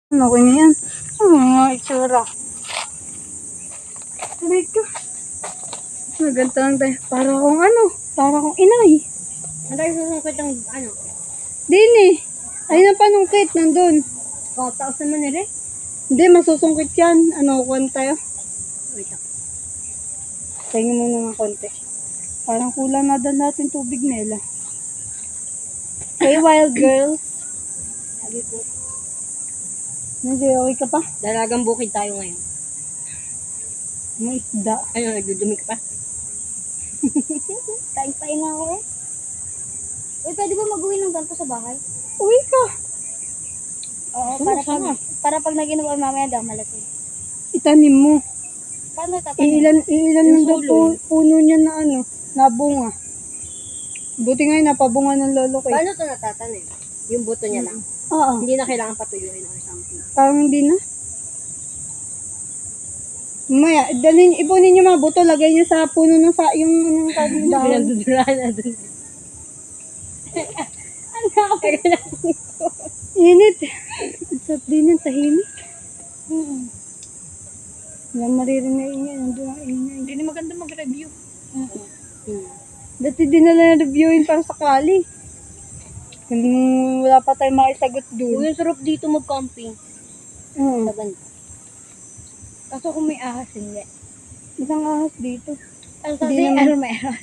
Okay na yan. Ano mga itsura? Tuloy ka. Maganda lang tayo. Para akong ano? Para akong inay. Ano tayo susungkit ang ano? Din eh. Ayun ang panungkit. Nandun. Taos naman nila eh. Hindi, masusungkit yan. Ano, kuwan tayo? Wait lang. Tingin mo na ng konti. Parang kulang na doon natin tubig, Mela. Hey, wild girls. Sabi po. Medyo okay ka pa? Dalagang bukid tayo ngayon. May isda. Ano, nagdudumi ka pa? Paing-paing ako eh. Uy, pwede ba mag-uwi ng ganito sa bahay? Uwi ka. Oo, Sana. para pag nag-inom kami mamaya daw malasing. Itanim mo. Paano tatanim? Iilan Yung lang daw sulong. puno niya na ano, nabunga. Buti nga yun, napabunga ng lolo ko eh. Paano ito natatanim? Yung buto niya lang. Oo, Hindi na kailangan patuyuin or something. parang hindi na. Maya, ipunin niyo mga buto, lagay niyo sa puno ng yung anong tawag ng dahon. Pinagduduraan na dun. Ano? Init. Sarap din yan, tahimik. Walang maririnig niya, nandun ang ingay. Hindi na maganda mag-review. Dati din na reviewin para sakali. Kung wala pa tayong makisagot dun. Uy, ang sarap dito mag-camping. Oo. Sa ganda. Kaso kung may ahas, hindi. Isang ahas dito. Ano Hindi sabi? naman. Ano meron?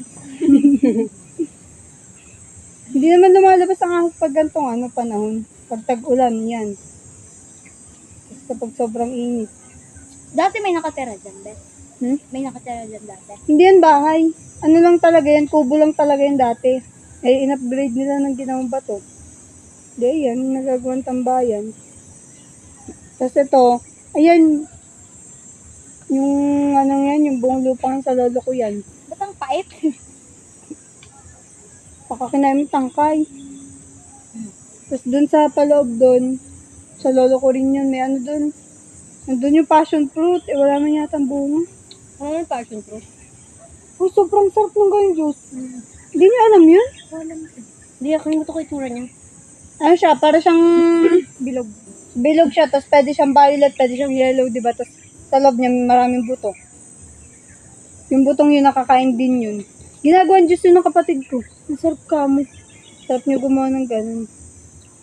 Hindi naman lumalabas ang ahas pag gantong ano, panahon. Pag tag-ulan, yan. Tapos kapag sobrang init. Dati may nakatira dyan, Beth. Hmm? May nakatira dyan dati. Hindi yan bahay. Ano lang talaga yan, kubo lang talaga yan dati. Eh, in-upgrade nila ng ginawang bato. Hindi, yan, nagagawang tambayan. Tapos ito, ayan, yung ano yan, yung buong lupa sa lolo ko yan. Ba't ang pait? Pakakinain tangkay. Tapos dun sa paloob dun, sa lolo ko rin yun, may ano dun. Nandun yung passion fruit, eh wala man yata ang bunga. Ano yung passion fruit? Uy, sobrang sarap ng ganyan juice. Hindi niya alam yun? Hindi, ako yung ko itsura niya. Ano siya, para siyang bilog. Bilog siya, tapos pwede siyang violet, pwede siyang yellow, di ba? Tapos sa loob niya maraming buto. Yung butong yun, nakakain din yun. Ginagawan juice yun ng kapatid ko. Ang sarap ka mo. Sarap niya gumawa ng ganun.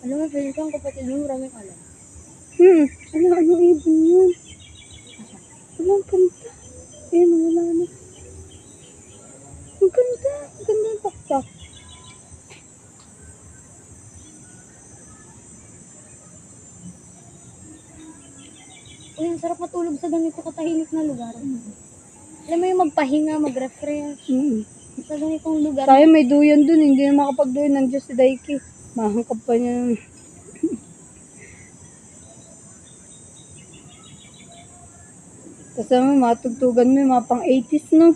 Alam mo, pwede kang kapatid mo, maraming alam. Ano ibon yun? Wala, ang ganda. Ayun, wala na. Ang ganda. Ang ganda yung pakpak. Uy, ang sarap matulog sa ganito katahimik na lugar. Alam mo yung magpahinga, mag-refresh. Sa ganitong lugar. Tayo may duyan dun, hindi na makapag-duyan. Nandiyan si Daiki. Mahangkap pa niya. Tapos naman, matugtugan mo, yung mga pang 80s, no?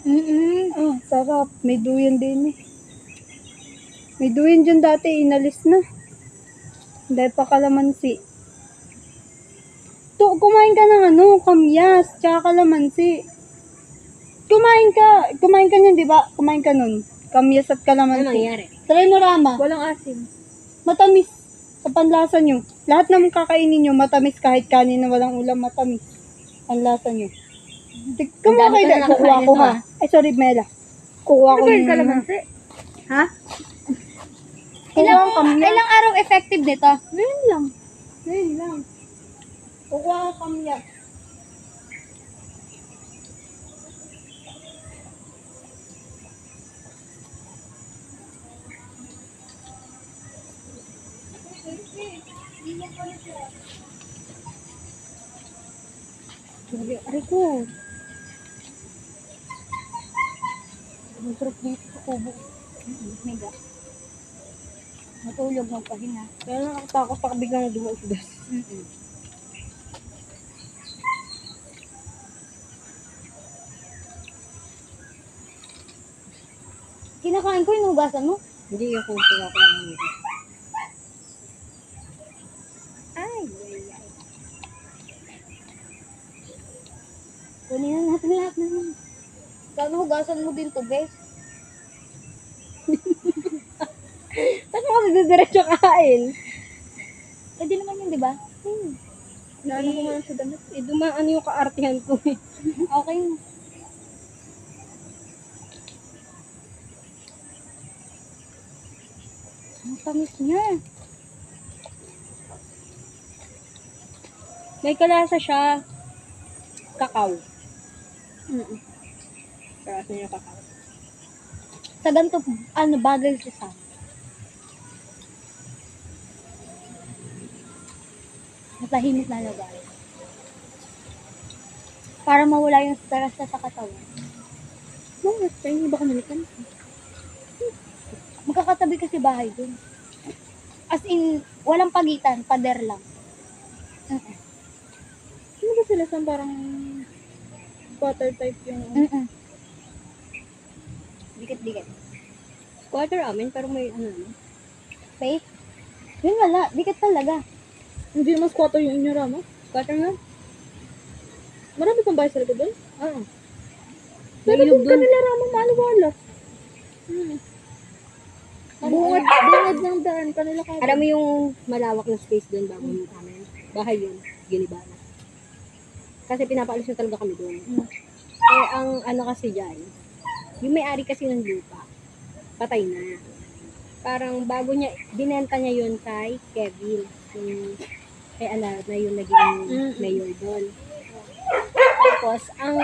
Sarap. May duyan din eh. May duyan dyan dati, inalis na. Dahil pa kalamansi. Kumain ka ng ano, kamyas, tsaka kalamansi. Kumain ka niyan, di ba? Kumain ka nun. Kamyas at Ano kalamansi. nangyari? Try mo, Rama. Walang asim. Matamis sa panlasa nyo. Lahat ng kakainin nyo, matamis kahit kanin na walang ulam, matamis. Ang lasa nyo. Kumain dami kayo ka na dahil kukuha nakakain ko nito, ha. Ay, sorry, Mela. Kukuha ko yung kalamansi? Ha? Ilang, Kukuha kamyas. ilang araw effective nito? Ngayon lang. Ngayon lang. Kukuha ko kamyas. Aray ko. Ang sarap dito sa kubo. Mega. Matulog, magpahinga. Kaya nakakatakot pa biglang dumausdas. Kinakain ko, inugasan mo? Hindi yung kung ko lang nito. Ay. Kunin na natin lahat na yun. Sana hugasan mo din to, guys. Saan mo kasi diretso kain? Pwede naman yun, di ba? Naano ko nga lang sa damit. Dumaan yung kaartihan ko eh. Okay na. Ang tamis niya. May kalasa siya. Kakao. Kalasa niya kakao. Sa ganito, bagay siya sa akin. Matahimik na lugar. Para mawala yung stress na sa katawan. Bakit? Kaya hindi ba kanalikan? Magkakatabi kasi bahay dun. As in, walang pagitan, pader lang. Ano ba sila sa parang squatter type yung... Dikit-dikit. Squatter amin, pero may ano naman. Safe? Yun wala, dikit talaga. Hindi naman squatter yung inyo rama. Squatter nga. Marami pang bahay sa likod doon? Oo. Pero doon kanila rama maliwala. Bungad ng daan, kanila ka. Alam mo yung malawak na space doon bago yung amin? Bahay yun, giniba na. Kasi pinapaalis na talaga kami doon. Eh, ang ano kasi dyan, yung may-ari kasi ng lupa, patay na. Parang bago niya, binenta niya yun kay Kevin. Yung, kay Anar na yung naging mayor doon. Tapos, ang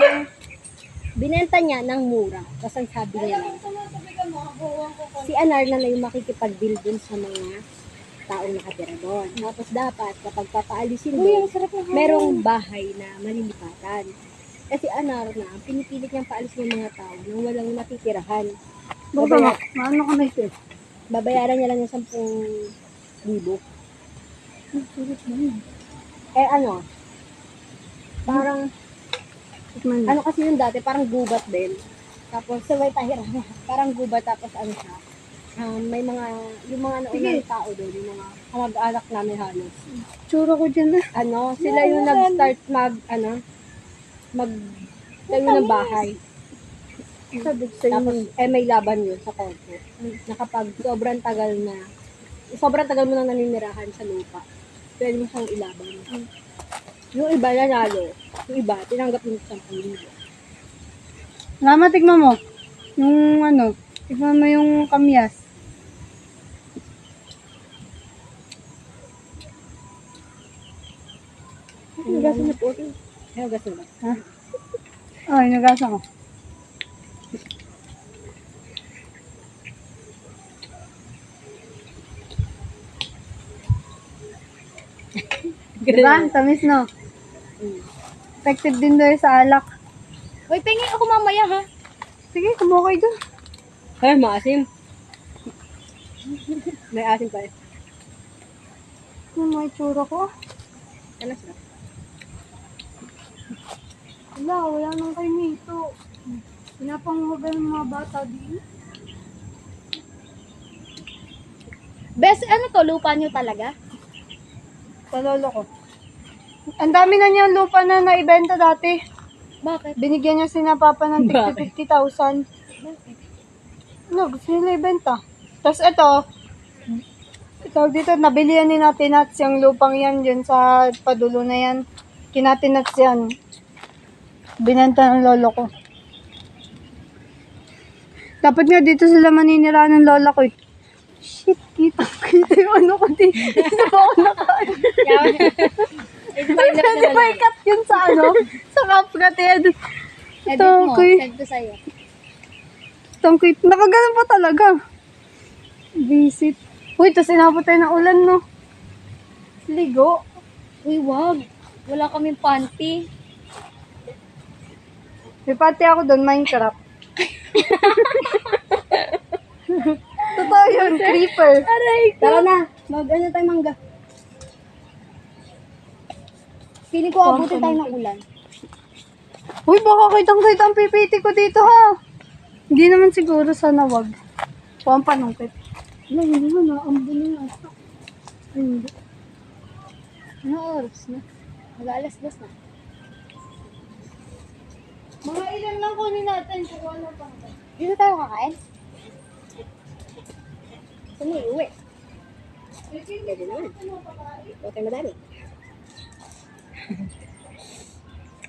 binenta niya ng mura. Tapos ang sabi niya, si Anar na yung makikipag-deal dun sa mga taong nakatira doon. Tapos dapat, kapag papaalisin doon, merong bahay na malilipatan. Kasi Anar na, pinipilit niyang paalisin yung mga tao nang walang natitirahan. Baba, maano ka na ito? Babayaran niya lang yung 10,000. Eh ano, parang, ano kasi yung dati, parang gubat din. Tapos, sabay tahira na. Parang gubat, tapos ano siya. May mga, yung mga naunang tao doon, yung mga kamag-anak namin halos. Tsura ko dyan na. Ano, sila yung nag-start tayo ng bahay. Sabi ko sa'yo. Tapos, may laban yun sa korte. Na kapag sobrang tagal mo nang naninirahan sa lupa, pwede mo siyang ilaban. Yung iba nanalo, yung iba tinanggap yung 10,000. Lama, tignan mo. Yung ano, tignan mo yung kamyas. Nagasan na po ito. Nagasan na. Ha? Ay, nagasa ko. Diba? Tamis, no? Effective din daw sa alak. Uy, pengi ako mamaya ha. Sige, kumukay doon. Ay, maasim. May asim pa eh. Yung mga itsura ko. Ano sila? Wala nang kayo nito. Pinapanguhagan ng mga bata din. Best, ano to, lupa nyo talaga? Palolo ko. Ang dami na niya lupa na naibenta dati. Bakit? Binigyan niya si na papa ng tig 50,000. Ano, gusto nila ibenta. Tapos ito dito, nabilihan ni Natinats yung lupang yan dyan sa padulo na yan. Kinatinats yan. Binenta ng lolo ko. Dapat nga dito sila maninira ng lola ko eh. Shit, kita yung ano ko dito. Dito ba ako nakaan? Pwede ba ikat yun sa ano? Sa kapgat yan. Edit mo, send ko sa'yo. Tangkit. Nakaganon pa talaga. Visit. Uy, tapos inabot tayo ng ulan, no? Ligo. Uy, wag. Wala kaming panty. May pati ako doon, Minecraft. Totoo yun, creeper. Aray ko. Tara na, mag-ano tayo mangga. Feeling ko abutin tayo ng ulan. Uy, baka kitang-kita ang pipiti ko dito, ha? Hindi naman siguro, sana wag. Huwag panungkit. Wala, hindi mo na. Ang bulo na ito. Hindi. Ano oras na? Mag-alas-das na. Mga ilan lang kunin natin kung ano pa. Dito tayo kakain? Saan mo iuwi? Pwede naman. Huwag tayo madami.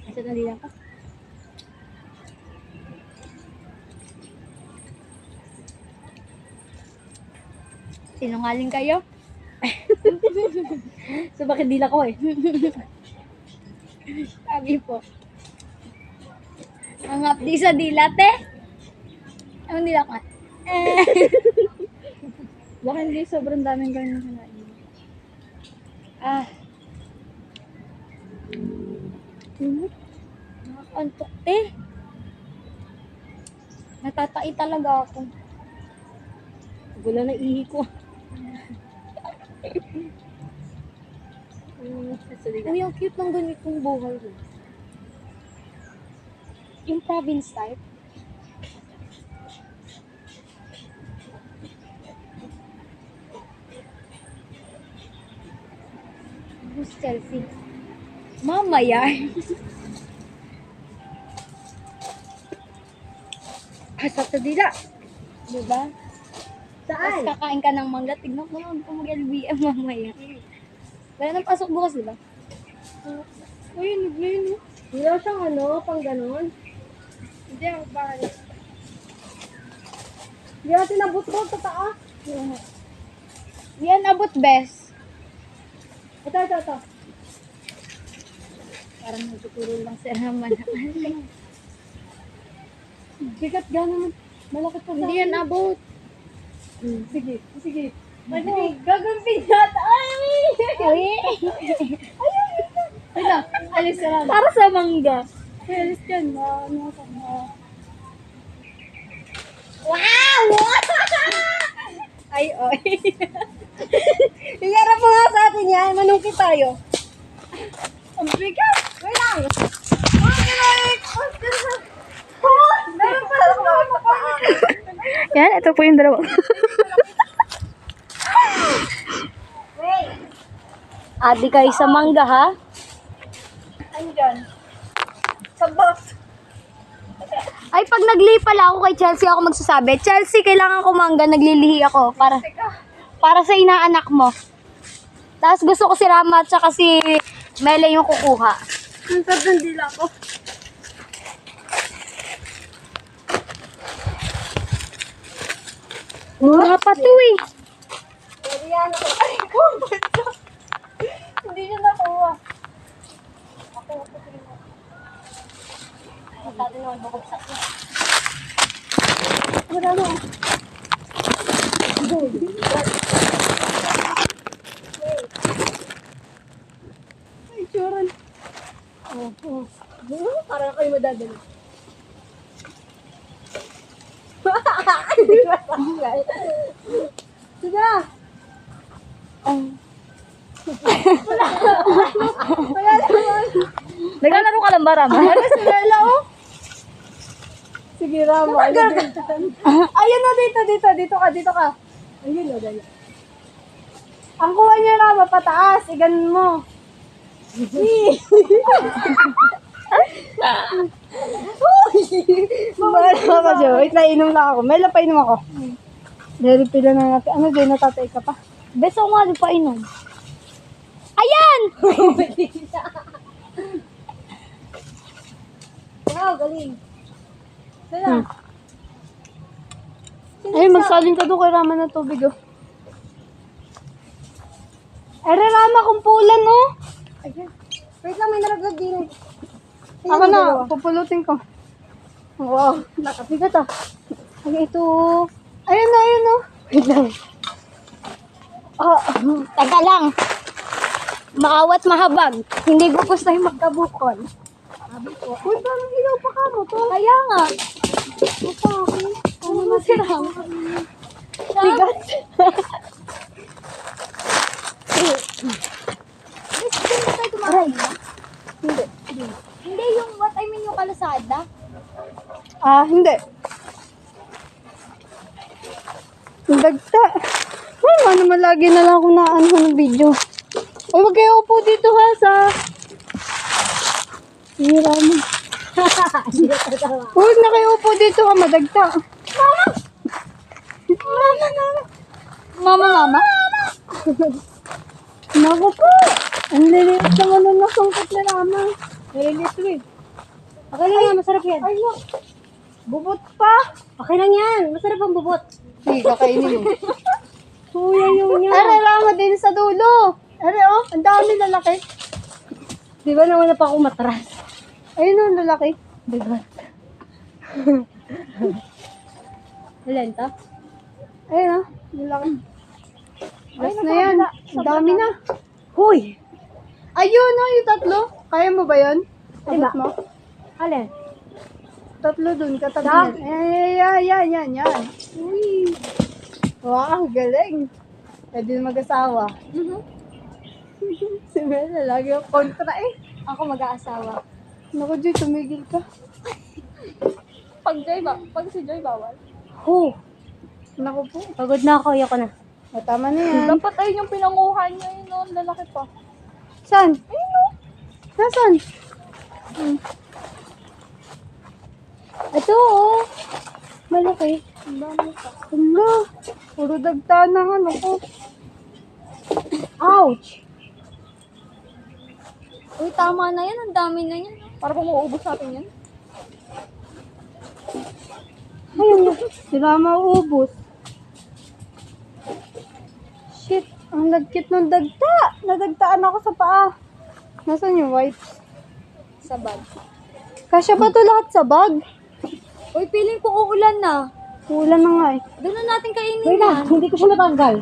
Asa na dila ko? Sinungaling kayo? So bakit dila ko eh? Sabi po. Ang hapdi sa dila, te. Ang dila ka. Baka hindi sobrang daming ganyan kinain. Ah. Nakakantok, te. Natatai talaga ako. Wala na ihi ko. Uy, ang cute ng ganitong buhay. Yung province type. Who's Chelsea? Mamaya. Asap sa dila. Diba? Tapos Saan? kakain ka ng mangga, tignan mo lang kung mag-LBM mamaya. Wala nang pasok bukas, diba? Uy, nag-rain. Wala siyang ano, pang ganon. Hindi ako bakit. Hindi natin nabot ko sa taas. Yan, abot best. Ito. Parang nagtuturo lang si Raman. Bigat gano'n. Malaki pa sa Hindi yan abot. Sige. Pwede gagawin yata. Ay! Ito, alis ka lang. Para sa mangga. Alis ka na. Ano ka na. Wow! Ay, oy. Igarap mo nga sa atin yan. Manungkit tayo. Ang bigat. Wait lang. Yan, ito po yung dalawa. Adi kayo sa mangga, ha? Andyan. Sa box. Ay, pag naglipal ako kay Chelsea, ako magsasabi, Chelsea, kailangan ko mangga, naglilihi ako para sa inaanak mo. Tapos gusto ko si Rama at saka si Mele yung kukuha. Ang sarap ng dila ko. Mura pa to eh. Hindi niya nakuha. Sabi naman, bukagsak na. Wala na. Ay, tsuran. Parang kayo madadala. Sige na. Naglalaro ka lang ba, Rama? Sinela oh. Sige, Rama. Ayun na, dito ka. Ayun na, dali. Ang kuha niya, Rama, pataas. Iganon mo. Bahala ka, Jo. Wait lang, inom lang ako. Mela, painom ako. Dahil pila na natin. Ano din, natatay ka pa? Beso nga, di pa inom. Ayan! Wow, galing. Sala. Ay, magsalin ka doon kay Rama ng tubig, oh. Ere, Rama, kumpulan, oh. Ayun. Wait lang, may naraglag din. Ako na, pupulutin ko. Wow, nakabigat, ah. Ay, ito. Ayun na, oh. Wait lang. Oh, taga lang. Maawat mahabag. Hindi ko gusto yung magkabukol. Uy, parang ilaw pa ka mo to. Kaya nga. Ano na si Rama? Bigat. Aray. Hindi yung what I mean yung kalasada. Hindi. Ang dagta. Ay, ano naman lagi na lang akong naano ng video. Ay, wag kayo upo dito ha sa... Hira mo. Huwag na kayo upo dito ha, madagta. Mama. Naku po. Ang liliit ng ano na sungkit na naman. Nililit ko eh. Okay lang yan, masarap yan. Ay, no. Bubot pa. Okay lang yan, masarap ang bubot. Hindi, kakainin mo. Kuya yung yan. Are, rama din sa dulo. Are, oh, ang dami lalaki. Di ba naman na pa ako matras? Ayun oh, lalaki. Diba? Ilan to? Ayun oh, lalaki. Last na yan. Ang dami na. Huy! Ayun oh, yung tatlo. Kaya mo ba yun? Diba? Abot mo? Alin? Tatlo dun, katabi Saan? yan. Yan. Uy. Wow, galing. Pwede na mag-asawa. Si Bella, lagi ang kontra eh. Ako mag-aasawa. Naku, Joy, tumigil ka. Pag si Joy bawal. Huh! Naku po. Pagod na ako, ayoko na. O, tama na yan. Dapat ayun yung pinanguhan niya yun, no? Lalaki pa. Saan? Ayun o. Nasaan? Ito oh! Malaki. Ang dami pa. Hala, puro dagtanang ano ko. Ouch! Uy, tama na yan. Ang dami na yan. Para pa mauubos natin yan. Ayun, sila maubos. Shit, ang lagkit ng dagta. Nadagtaan ako sa paa. Nasaan yung wipes? Sa bag. Kasya ba to lahat sa bag? Uy, feeling ko uulan na. Ulan na nga eh. Doon na natin kainin Wait yan. lang, hindi ko siya natanggal.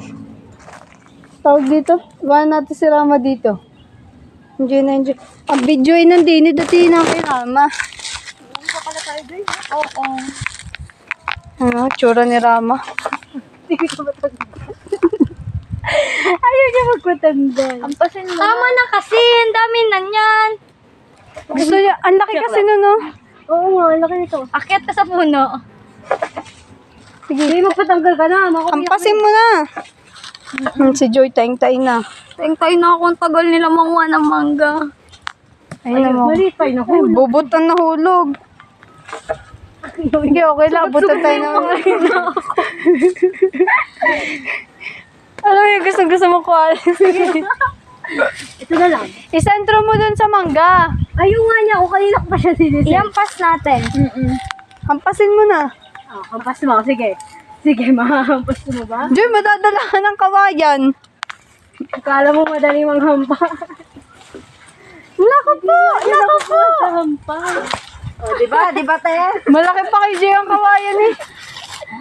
Tawag dito. Iwan natin si Rama dito. Enjoy na enjoy. Ang video ay nandini dati na kay Rama. Oo. Ano, tsura ni Rama. Ayaw niya magpatanggal. Ampasin mo. Tama na kasi. Ang dami na yan. Gusto niya, ang laki kasi nun, no? Oo nga, ang laki nito. Akyat ka sa puno. Sige, Hindi magpatanggal ka na. hampasin mo na. Si Joy, taing-taing na. Tengkay na ako ang tagal nila manguha ng mangga. Ayun mo. Maliit pa yun ako. Ay, bubot ang nahulog. Sige, okay lang. Butan tayo na. Alam mo yung gusto mo kuha. Sige. Ito na lang. Isentro mo dun sa mangga. Ayun nga niya, ako kanina ko pa siya sinisip. Iampas natin. Hampasin mo na. Ah, hampas mo. Sige. Sige, mahampas mo ba? Joy, madadala ka ng kawayan. Akala mo madali manghampa. Naku po! Naku po! Hampas. O, diba, te? Malaki pa kay Joy ang kawayan eh.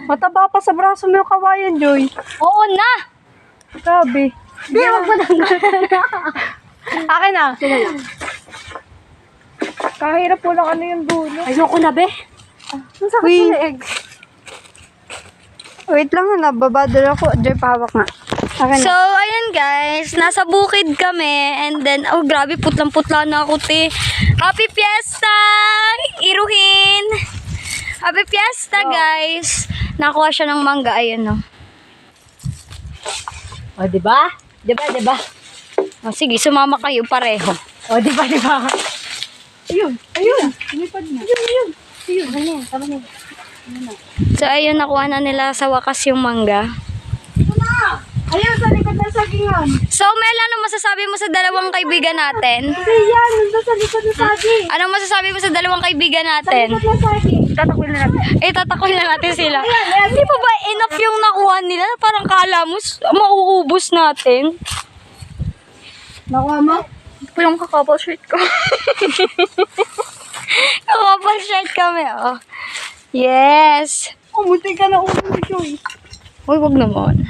Mataba pa sa braso mo yung kawayan, Joy. Oo na. Grabe. Hindi, magpatanggal ka na. Akin na. Sige lang. Kahirap po lang ano yung dulo. Ayoko na, be. Wait. Wait lang, nababadal ako. Joy, pahawak nga. Akin So, na. ayan guys, nasa bukid kami and then, oh grabe, putlang-putla na ako, te. Happy Fiesta! Iruhin! Happy Fiesta, guys! Nakuha siya ng mangga, ayun, no. O, diba? Diba? Oh, sige, sumama kayo pareho. O, diba? Ayun. Lumipad na. Tama na yan, tama na yan. So, ayun, nakuha na nila sa wakas yung mangga. Ayun, sa likod ng sagingan. So, Mel, ano masasabi mo sa dalawang kaibigan natin? Kasi yan, nandun sa likod ng saging. Anong masasabi mo sa dalawang kaibigan natin? Ng saging. Tatakwil na natin. Tatakoy na natin sila. Hindi pa ba enough yung nakuha nila? Parang kala mo, mauubos natin. Nakuha mo? Ito yung kakapal shirt ko. Kakapal shirt kami, oh. Yes. Munti ka na ulo ni Joy. Uy, wag naman.